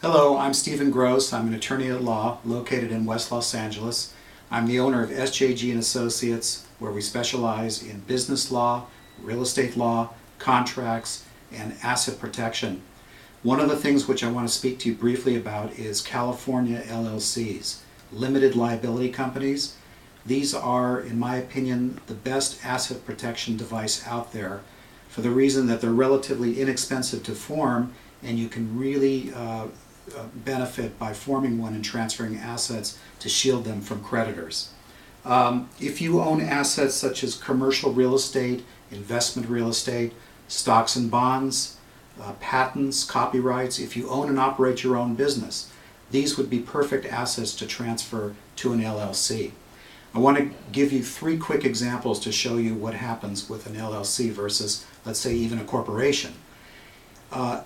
Hello, I'm Stephen Gross. I'm an attorney at law located in West Los Angeles. I'm the owner of SJG & Associates, where we specialize in business law, real estate law, contracts, and asset protection. One of the things which I want to speak to you briefly about is California LLCs, limited liability companies. These are, in my opinion, the best asset protection device out there for the reason that they're relatively inexpensive to form, and you can really benefit by forming one and transferring assets to shield them from creditors. If you own assets such as commercial real estate, investment real estate, stocks and bonds, patents, copyrights, if you own and operate your own business, these would be perfect assets to transfer to an LLC. I want to give you 3 quick examples to show you what happens with an LLC versus, let's say, even a corporation.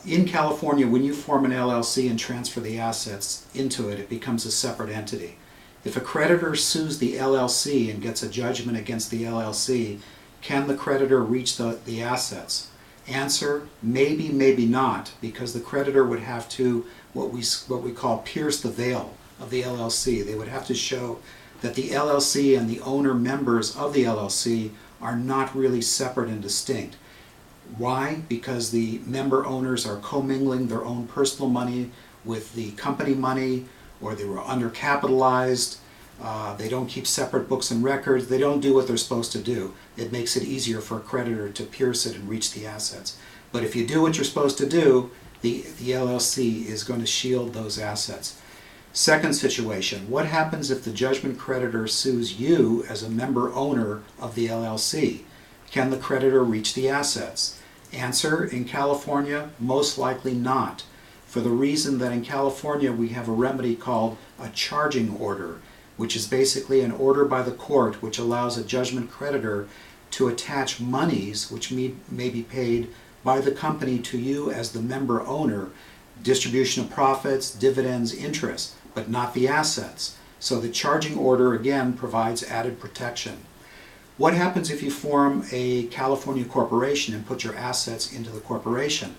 In California, when you form an LLC and transfer the assets into it, it becomes a separate entity. If a creditor sues the LLC and gets a judgment against the LLC, can the creditor reach the assets? Answer, maybe, maybe not, because the creditor would have to, what we call, pierce the veil of the LLC. They would have to show that the LLC and the owner members of the LLC are not really separate and distinct. Why? Because the member owners are commingling their own personal money with the company money, or they were undercapitalized, they don't keep separate books and records, they don't do what they're supposed to do. It makes it easier for a creditor to pierce it and reach the assets. But if you do what you're supposed to do, the LLC is going to shield those assets. Second situation, what happens if the judgment creditor sues you as a member owner of the LLC? Can the creditor reach the assets? Answer, in California, most likely not, for the reason that in California we have a remedy called a charging order, which is basically an order by the court which allows a judgment creditor to attach monies which may be paid by the company to you as the member owner, distribution of profits, dividends, interest, but not the assets. So the charging order, again, provides added protection. What happens if you form a California corporation and put your assets into the corporation?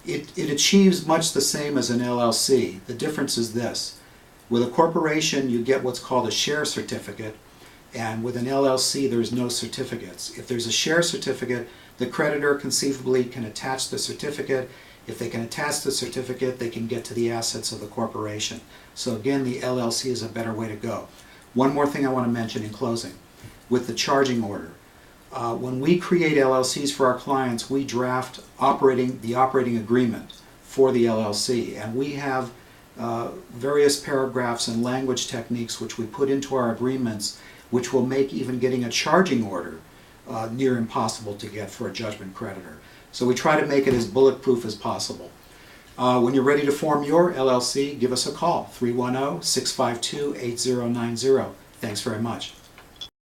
It achieves much the same as an LLC. The difference is this. With a corporation, you get what's called a share certificate, and with an LLC, there's no certificates. If there's a share certificate, the creditor conceivably can attach the certificate. If they can attach the certificate, they can get to the assets of the corporation. So again, the LLC is a better way to go. One more thing I want to mention in closing. With the charging order. When we create LLCs for our clients, we draft the operating agreement for the LLC, and we have various paragraphs and language techniques which we put into our agreements, which will make even getting a charging order near impossible to get for a judgment creditor. So we try to make it as bulletproof as possible. When you're ready to form your LLC, give us a call, 310-652-8090. Thanks very much.